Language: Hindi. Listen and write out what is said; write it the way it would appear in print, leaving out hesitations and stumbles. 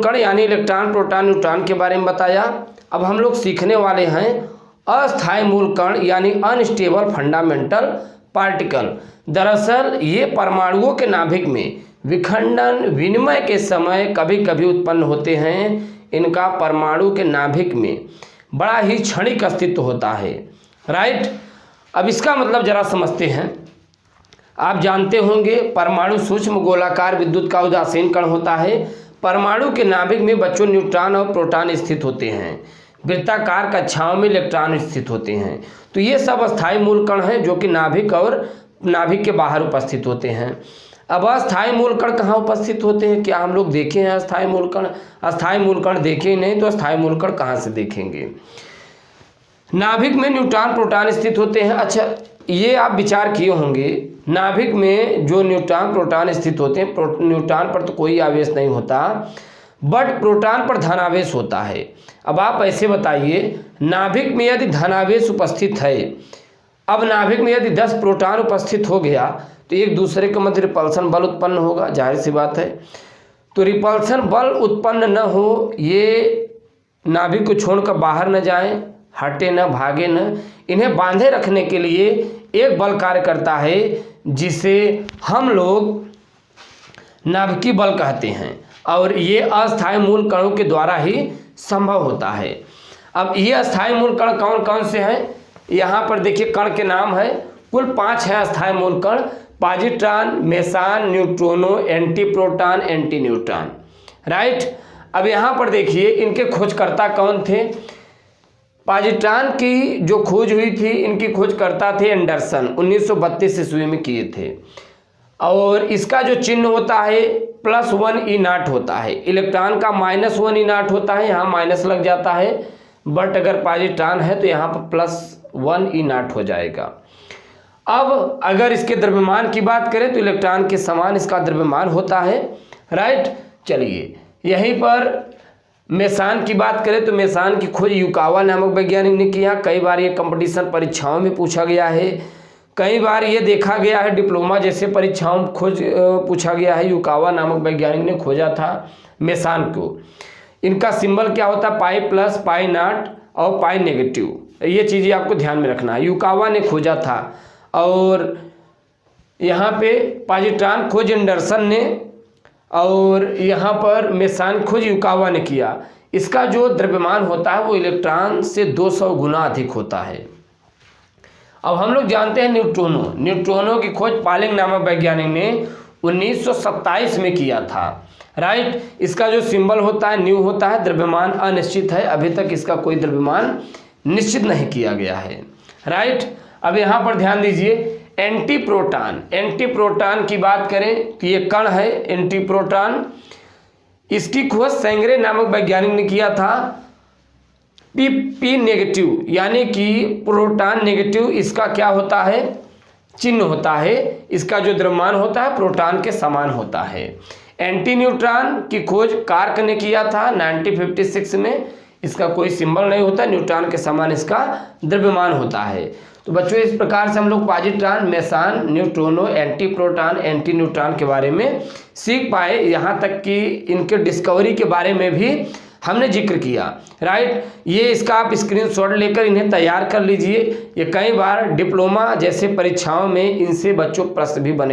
कण यानी इलेक्ट्रॉन प्रोटॉन न्यूट्रॉन के बारे में बताया। अब हम लोग सीखने वाले हैं अस्थायी मूल कण यानी अनस्टेबल फंडामेंटल पार्टिकल। दरअसल ये परमाणुओं के नाभिक में विखंडन विनिमय के समय कभी कभी उत्पन्न होते हैं। इनका परमाणु के नाभिक में बड़ा ही क्षणिक अस्तित्व होता है। राइट, अब इसका मतलब जरा समझते हैं। आप जानते होंगे परमाणु सूक्ष्म गोलाकार विद्युत का उदासीन कण होता है। परमाणु के नाभिक में बच्चों न्यूट्रॉन और प्रोटॉन स्थित होते हैं। वृत्ताकार कक्षाओं में इलेक्ट्रॉन स्थित होते हैं। तो ये सब अस्थायी मूल कण हैं जो कि नाभिक और नाभिक के बाहर उपस्थित होते हैं। अब अस्थायी मूल कण कहाँ उपस्थित होते हैं? क्या हम लोग देखे हैं अस्थायी मूल कण? अस्थायी मूल कण देखे ही नहीं तो अस्थायी मूल कण कहाँ से देखेंगे? नाभिक में न्यूट्रॉन प्रोटॉन स्थित होते हैं। अच्छा, ये आप विचार किए होंगे, नाभिक में जो न्यूट्रॉन प्रोटॉन स्थित होते हैं, न्यूट्रॉन पर तो कोई आवेश नहीं होता बट प्रोटॉन पर धनावेश होता है। अब आप ऐसे बताइए, नाभिक में यदि धनावेश उपस्थित है, अब नाभिक में यदि 10 प्रोटॉन उपस्थित हो गया तो एक दूसरे के मध्य रिपल्सन बल उत्पन्न होगा, जाहिर सी बात है। तो रिपल्सन बल उत्पन्न न हो, ये नाभिक को छोड़कर बाहर न जाएं, हटे न, भागे न, इन्हें बांधे रखने के लिए एक बल कार्य करता है जिसे हम लोग नाभिकीय बल कहते हैं और ये अस्थायी मूल कणों के द्वारा ही संभव होता है। अब ये अस्थायी मूल कण कौन कौन से हैं? यहाँ पर देखिए कण के नाम है, कुल 5 है अस्थायी मूल कण: positron, meson, neutrino, anti proton, anti neutron. Right, अब यहाँ पर देखिए इनके खोजकर्ता कौन थे। पॉजिट्रॉन की जो खोज हुई थी, इनकी खोजकर्ता थे एंडरसन, 1932 ईस्वी में किए थे। और इसका जो चिन्ह होता है +1 E0 होता है। इलेक्ट्रॉन का -1 E0 होता है, यहाँ माइनस लग जाता है, बट अगर पॉजिट्रॉन है तो यहाँ पर +1 E0 हो जाएगा। अब अगर इसके द्रव्यमान की बात करें तो इलेक्ट्रॉन के समान इसका द्रव्यमान होता है। राइट, चलिए यहीं पर मेसान की बात करें तो मेसान की खोज युकावा नामक वैज्ञानिक ने किया। कई बार ये कंपटीशन परीक्षाओं में पूछा गया है, कई बार ये देखा गया है डिप्लोमा जैसे परीक्षाओं में खोज पूछा गया है। युकावा नामक वैज्ञानिक ने खोजा था मेसान को। इनका सिंबल क्या होता है? π+, π0 और π-। ये चीज़ें आपको ध्यान में रखना है, युकावा ने खोजा था। और यहाँ पे पॉजिट्रॉन खोज एंडरसन ने और यहाँ पर मेसान खोज युकावा ने किया। इसका जो द्रव्यमान होता है वो इलेक्ट्रॉन से 200 गुना अधिक होता है। अब हम लोग जानते हैं न्यूट्रोनो। न्यूट्रोनो की खोज पॉलिंग नामक वैज्ञानिक ने 1927 में किया था। राइट, इसका जो सिंबल होता है न्यू होता है। द्रव्यमान अनिश्चित है, अभी तक इसका कोई द्रव्यमान निश्चित नहीं किया गया है। राइट, अब यहाँ पर ध्यान दीजिए एंटी प्रोटॉन। एंटी प्रोटॉन की बात करें तो ये कण है एंटी प्रोटॉन। इसकी खोज सेंगरे नामक वैज्ञानिक ने किया था। P- यानी कि प्रोटॉन नेगेटिव इसका क्या होता है? चिन्ह होता है। इसका जो द्रव्यमान होता है प्रोटॉन के समान होता है। एंटी न्यूट्रॉन की खोज कार्क ने किया था 1956 में। इसका कोई सिंबल नहीं होता, न्यूट्रॉन के समान इसका द्रव्यमान होता है। तो बच्चों इस प्रकार से हम लोग positron, meson, neutrino, anti proton, anti neutron के बारे में सीख पाए। यहाँ तक कि इनके डिस्कवरी के बारे में भी हमने जिक्र किया। राइट, ये इसका आप स्क्रीनशॉट लेकर इन्हें तैयार कर लीजिए। ये कई बार डिप्लोमा जैसे परीक्षाओं में इनसे बच्चों प्रश्न भी बने